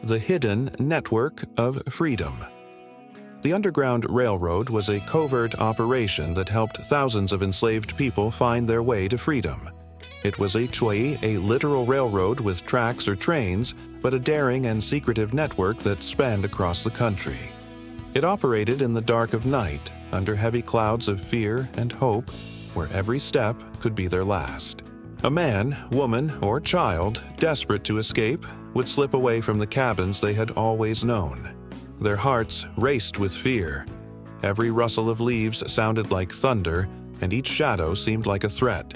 the hidden network of freedom. The Underground Railroad was a covert operation that helped thousands of enslaved people find their way to freedom. It was a chui, a literal railroad with tracks or trains, but a daring and secretive network that spanned across the country. It operated in the dark of night, under heavy clouds of fear and hope, where every step could be their last. A man, woman, or child, desperate to escape, would slip away from the cabins they had always known. Their hearts raced with fear. Every rustle of leaves sounded like thunder, and each shadow seemed like a threat.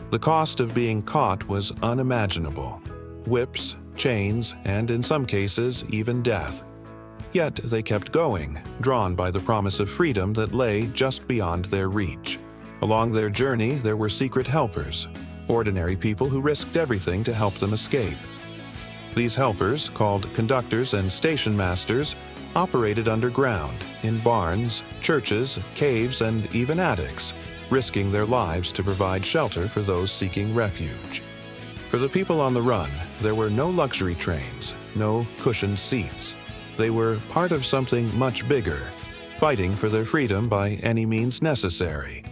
The cost of being caught was unimaginable. Whips, chains, and in some cases, even death. Yet they kept going, drawn by the promise of freedom that lay just beyond their reach. Along their journey, there were secret helpers, ordinary people who risked everything to help them escape. These helpers, called conductors and station masters, operated underground, in barns, churches, caves, and even attics, risking their lives to provide shelter for those seeking refuge. For the people on the run, there were no luxury trains, no cushioned seats. They were part of something much bigger, fighting for their freedom by any means necessary.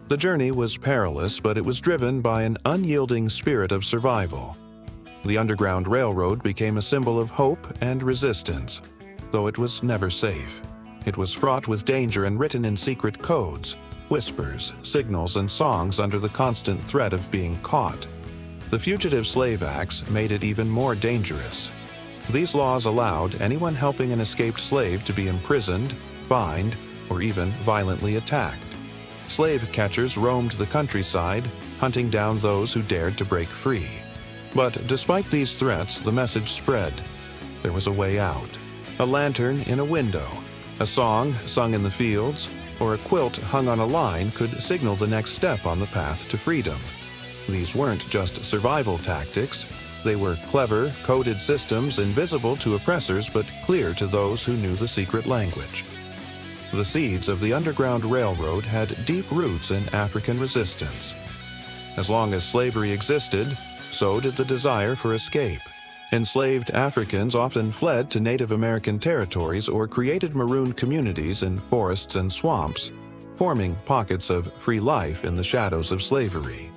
The journey was perilous, but it was driven by an unyielding spirit of survival. The Underground Railroad became a symbol of hope and resistance, though it was never safe. It was fraught with danger and written in secret codes, whispers, signals, and songs under the constant threat of being caught. The Fugitive Slave Acts made it even more dangerous. These laws allowed anyone helping an escaped slave to be imprisoned, fined, or even violently attacked. Slave catchers roamed the countryside, hunting down those who dared to break free. But despite these threats, the message spread. There was a way out. A lantern in a window, a song sung in the fields, or a quilt hung on a line could signal the next step on the path to freedom. These weren't just survival tactics. They were clever, coded systems invisible to oppressors but clear to those who knew the secret language. The seeds of the Underground Railroad had deep roots in African resistance. As long as slavery existed, so did the desire for escape. Enslaved Africans often fled to Native American territories or created marooned communities in forests and swamps, forming pockets of free life in the shadows of slavery.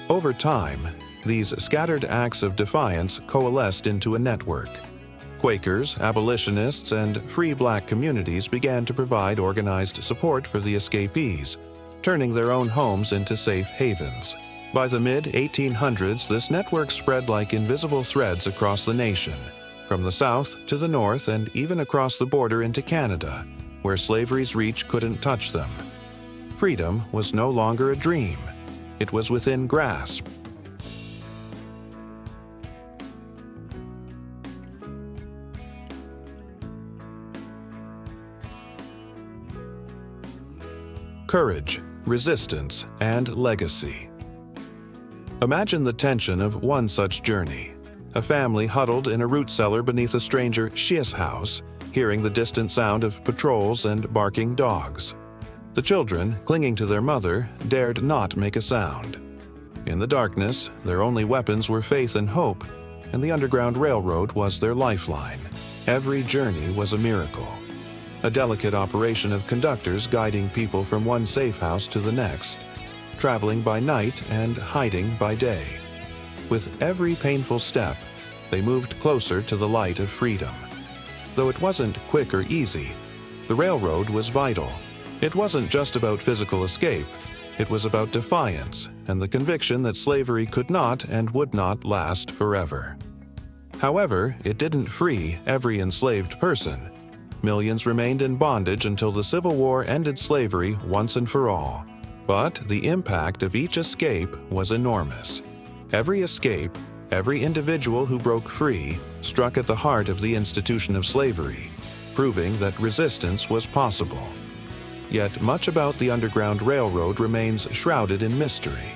Over time, these scattered acts of defiance coalesced into a network. Quakers, abolitionists, and free black communities began to provide organized support for the escapees, turning their own homes into safe havens. By the mid-1800s, this network spread like invisible threads across the nation, from the south to the north and even across the border into Canada, where slavery's reach couldn't touch them. Freedom was no longer a dream. It was within grasp. Courage, resistance, and legacy. Imagine the tension of one such journey. A family huddled in a root cellar beneath a stranger shia's house, hearing the distant sound of patrols and barking dogs. The children, clinging to their mother, dared not make a sound. In the darkness, their only weapons were faith and hope, and the Underground Railroad was their lifeline. Every journey was a miracle. A delicate operation of conductors guiding people from one safe house to the next, traveling by night and hiding by day. With every painful step, they moved closer to the light of freedom. Though it wasn't quick or easy, the railroad was vital. It wasn't just about physical escape. It was about defiance and the conviction that slavery could not and would not last forever. However, it didn't free every enslaved person. Millions remained in bondage until the Civil War ended slavery once and for all. But the impact of each escape was enormous. Every escape, every individual who broke free, struck at the heart of the institution of slavery, proving that resistance was possible. Yet much about the Underground Railroad remains shrouded in mystery.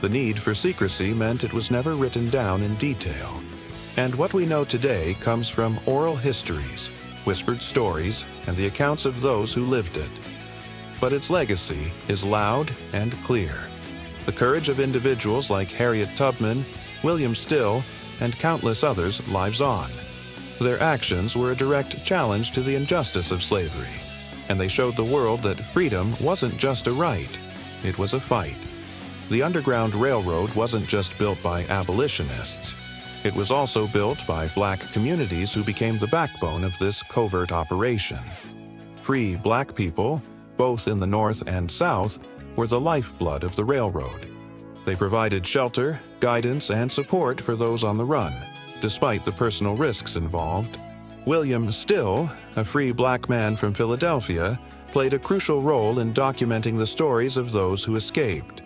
The need for secrecy meant it was never written down in detail. And what we know today comes from oral histories, whispered stories, and the accounts of those who lived it. But its legacy is loud and clear. The courage of individuals like Harriet Tubman, William Still, and countless others lives on. Their actions were a direct challenge to the injustice of slavery, and they showed the world that freedom wasn't just a right, it was a fight. The Underground Railroad wasn't just built by abolitionists. It was also built by black communities who became the backbone of this covert operation. Free black people, both in the North and South, were the lifeblood of the railroad. They provided shelter, guidance, and support for those on the run, despite the personal risks involved. William Still, a free black man from Philadelphia, played a crucial role in documenting the stories of those who escaped.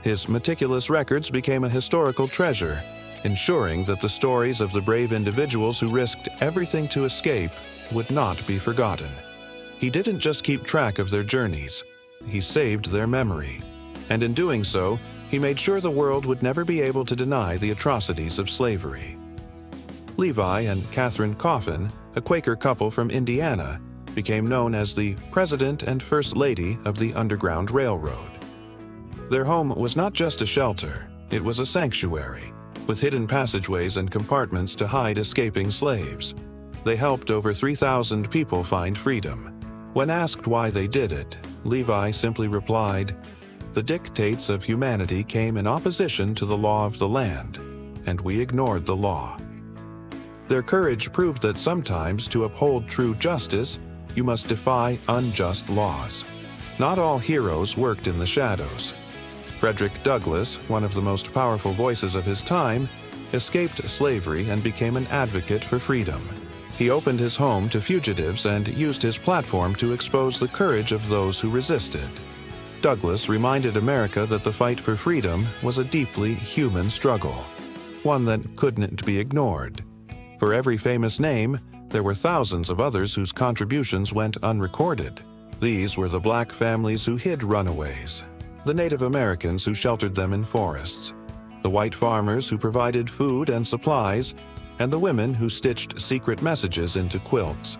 His meticulous records became a historical treasure, ensuring that the stories of the brave individuals who risked everything to escape would not be forgotten. He didn't just keep track of their journeys, he saved their memory. And in doing so, he made sure the world would never be able to deny the atrocities of slavery. Levi and Catherine Coffin, a Quaker couple from Indiana, became known as the President and First Lady of the Underground Railroad. Their home was not just a shelter, it was a sanctuary, with hidden passageways and compartments to hide escaping slaves. They helped over 3,000 people find freedom. When asked why they did it, Levi simply replied, "The dictates of humanity came in opposition to the law of the land, and we ignored the law." Their courage proved that sometimes to uphold true justice, you must defy unjust laws. Not all heroes worked in the shadows. Frederick Douglass, one of the most powerful voices of his time, escaped slavery and became an advocate for freedom. He opened his home to fugitives and used his platform to expose the courage of those who resisted. Douglass reminded America that the fight for freedom was a deeply human struggle, one that couldn't be ignored. For every famous name, there were thousands of others whose contributions went unrecorded. These were the black families who hid runaways, the Native Americans who sheltered them in forests, the white farmers who provided food and supplies, and the women who stitched secret messages into quilts.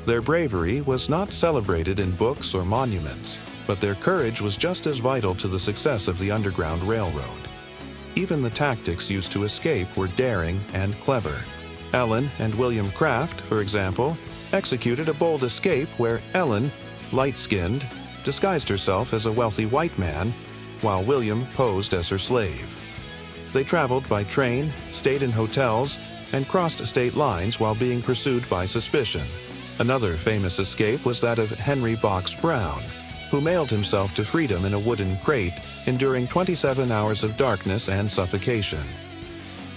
Their bravery was not celebrated in books or monuments, but their courage was just as vital to the success of the Underground Railroad. Even the tactics used to escape were daring and clever. Ellen and William Craft, for example, executed a bold escape where Ellen, light-skinned, disguised herself as a wealthy white man, while William posed as her slave. They traveled by train, stayed in hotels, and crossed state lines while being pursued by suspicion. Another famous escape was that of Henry Box Brown, who mailed himself to freedom in a wooden crate, enduring 27 hours of darkness and suffocation.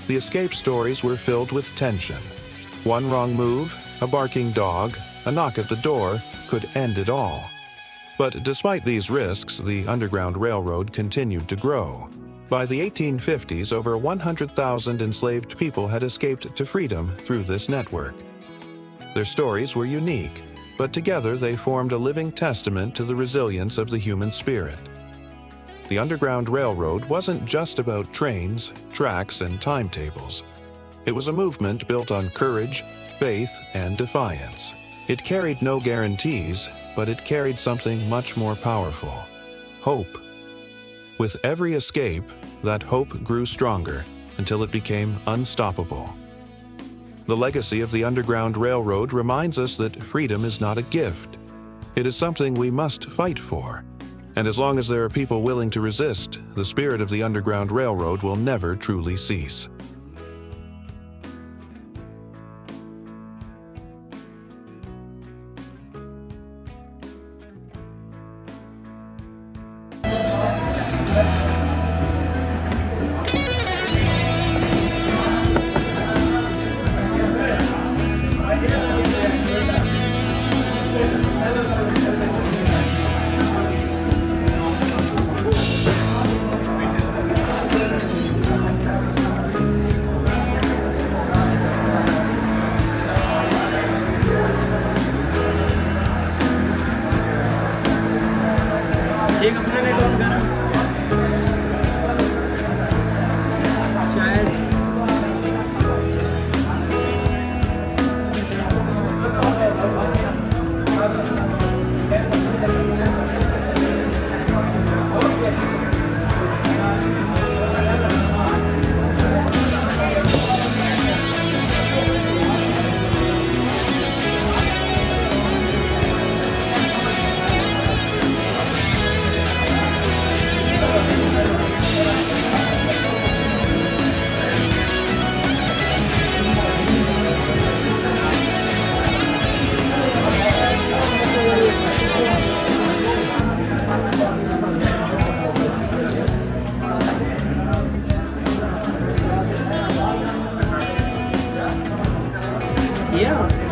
The escape stories were filled with tension. One wrong move, a barking dog, a knock at the door could end it all. But despite these risks, the Underground Railroad continued to grow. By the 1850s, over 100,000 enslaved people had escaped to freedom through this network. Their stories were unique, but together they formed a living testament to the resilience of the human spirit. The Underground Railroad wasn't just about trains, tracks, and timetables. It was a movement built on courage, faith, and defiance. It carried no guarantees, but it carried something much more powerful: hope. With every escape, that hope grew stronger until it became unstoppable. The legacy of the Underground Railroad reminds us that freedom is not a gift. It is something we must fight for. And as long as there are people willing to resist, the spirit of the Underground Railroad will never truly cease. Yeah.